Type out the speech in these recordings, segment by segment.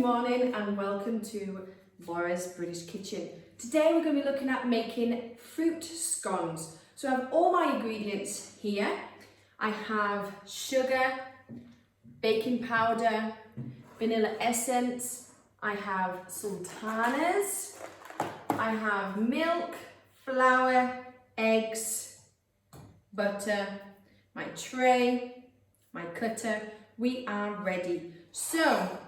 morning and welcome to Laura's British Kitchen. Today we're going to be looking at making fruit scones. So I have all my ingredients here. I have sugar, baking powder, vanilla essence, I have sultanas, I have milk, flour, eggs, butter, my tray, my cutter. We are ready. So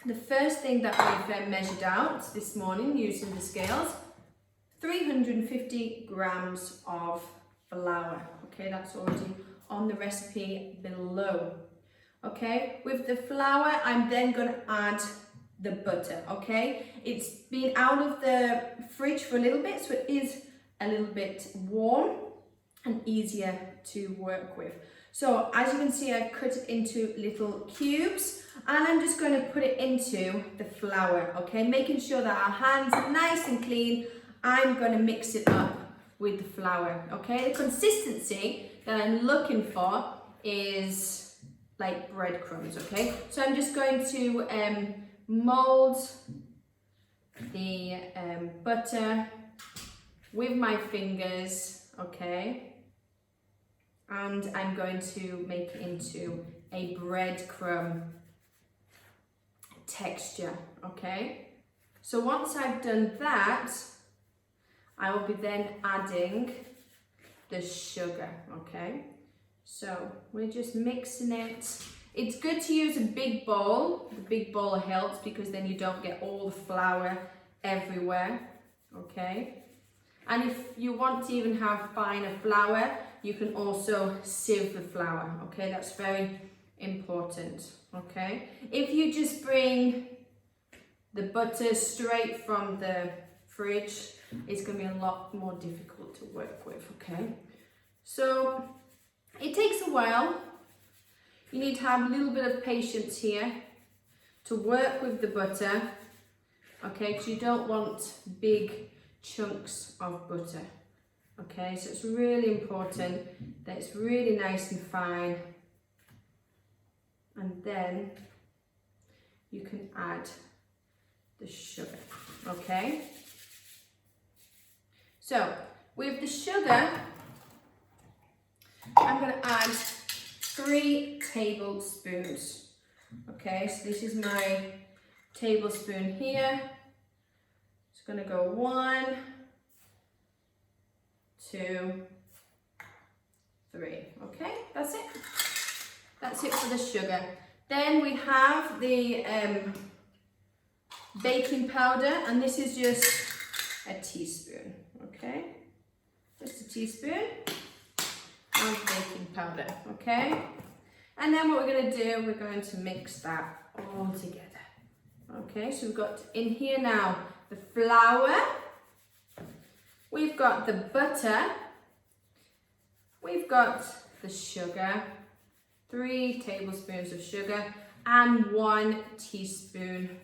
the first thing that we've measured out this morning using the scales, 350 grams of flour. Okay, that's already on the recipe below. Okay, with the flour, I'm then going to add the butter. Okay, it's been out of the fridge for a little bit, so it is a little bit warm and easier to work with. So as you can see, I've cut it into little cubes and I'm just going to put it into the flour, okay? Making sure that our hands are nice and clean. I'm going to mix it up with the flour, okay? The consistency that I'm looking for is like breadcrumbs, okay? So I'm just going to mold the butter with my fingers, okay? And I'm going to make it into a breadcrumb texture, okay? So once I've done that, I will be then adding the sugar, okay? So we're just mixing it. It's good to use a big bowl. The big bowl helps because then you don't get all the flour everywhere, okay? And if you want to even have finer flour, you can also sieve the flour, okay? That's very important, okay? If you just bring the butter straight from the fridge, it's gonna be a lot more difficult to work with, okay? So it takes a while. You need to have a little bit of patience here to work with the butter, okay? Because you don't want big chunks of butter. Okay, so it's really important that it's really nice and fine, and then you can add the sugar, okay? So with the sugar, I'm going to add 3 tablespoons, okay? So this is my tablespoon here. It's going to go 1, 2, 3, okay, that's it. That's it for the sugar. Then we have the baking powder, and this is just a teaspoon, okay? Just a teaspoon of baking powder, okay? And then what we're going to do, we're going to mix that all together. Okay, so we've got in here now the flour, we've got the butter, we've got the sugar, 3 tablespoons of sugar, and 1 teaspoon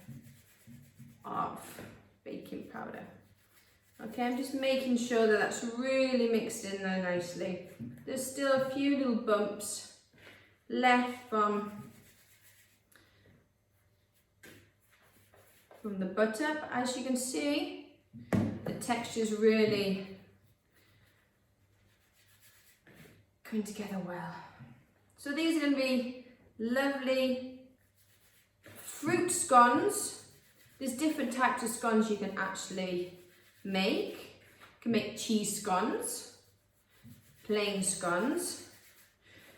of baking powder. Okay, I'm just making sure that that's really mixed in there nicely. There's still a few little bumps left from the butter, but as you can see, the texture is really coming together well. So these are going to be lovely fruit scones. There's different types of scones you can actually make. You can make cheese scones, plain scones.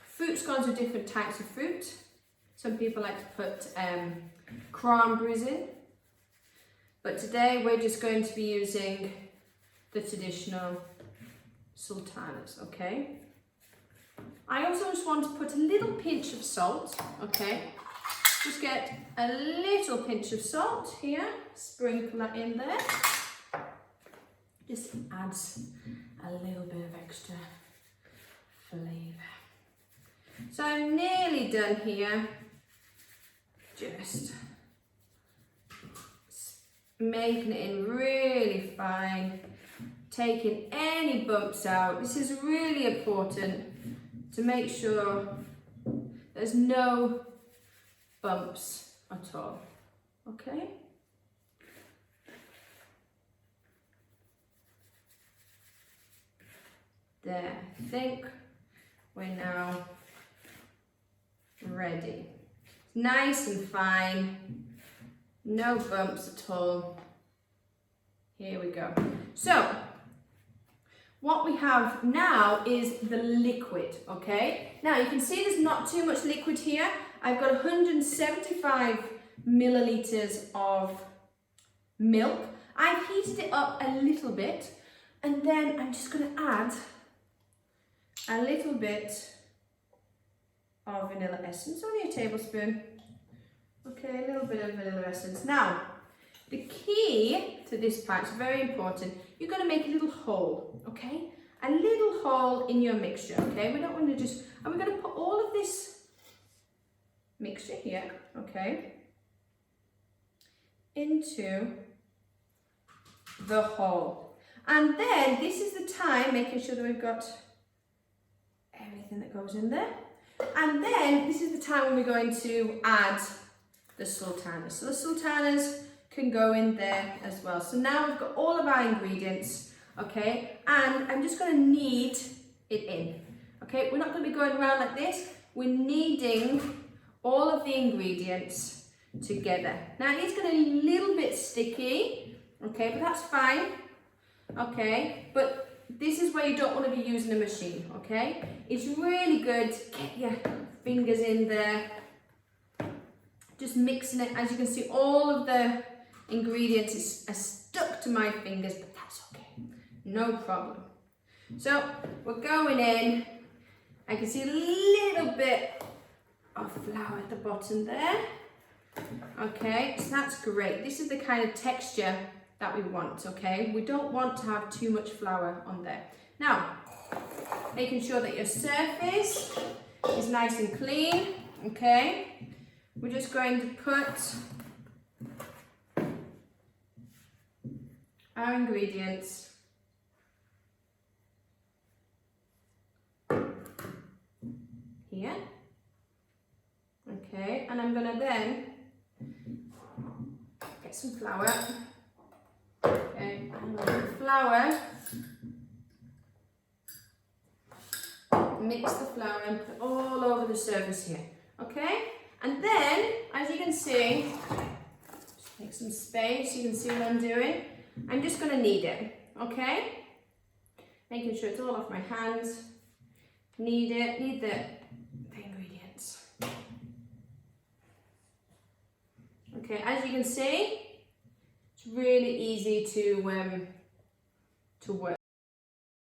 Fruit scones are different types of fruit. Some people like to put cranberries in. But today we're just going to be using the traditional sultanas, okay? I also just want to put a little pinch of salt, okay? Just get a little pinch of salt here, sprinkle that in there. Just adds a little bit of extra flavour. So I'm nearly done here. Just making it in really fine, taking any bumps out. This is really important to make sure there's no bumps at all. okay? There, I think we're now ready. Nice and fine, no bumps at all. Here we go. So, what we have now is the liquid, okay? Now you can see there's not too much liquid here. I've got 175 milliliters of milk. I've heated it up a little bit, and then I'm just going to add a little bit of vanilla essence, only a tablespoon. Okay, a little bit of vanilla essence. Now, the key to this part is very important. You're going to make a little hole, okay? A little hole in your mixture, okay? We don't want to just, and we're going to put all of this mixture here, okay, into the hole. And then this is the time, making sure that we've got everything that goes in there. And then this is the time when we're going to add the sultanas. So the sultanas can go in there as well. So now we've got all of our ingredients, okay, and I'm just going to knead it in, okay. We're not going to be going around like this. We're kneading all of the ingredients together. Now it is going to be a little bit sticky, okay, but that's fine, okay. But this is where you don't want to be using a machine, okay. It's really good to get your fingers in there, just mixing it. As you can see, all of the ingredients are stuck to my fingers, but that's okay, no problem. So we're going in. I can see a little bit of flour at the bottom there. Okay, so that's great. This is the kind of texture that we want, okay? We don't want to have too much flour on there. Now, making sure that your surface is nice and clean, okay? We're just going to put our ingredients here, okay? And I'm gonna then get some flour. Okay, I'm going to put flour, mix the flour and put all over the surface here, okay? And then, as you can see, just make some space, you can see what I'm doing. I'm just going to knead it, okay? Making sure it's all off my hands. Knead it, knead the ingredients. Okay, as you can see, it's really easy to work.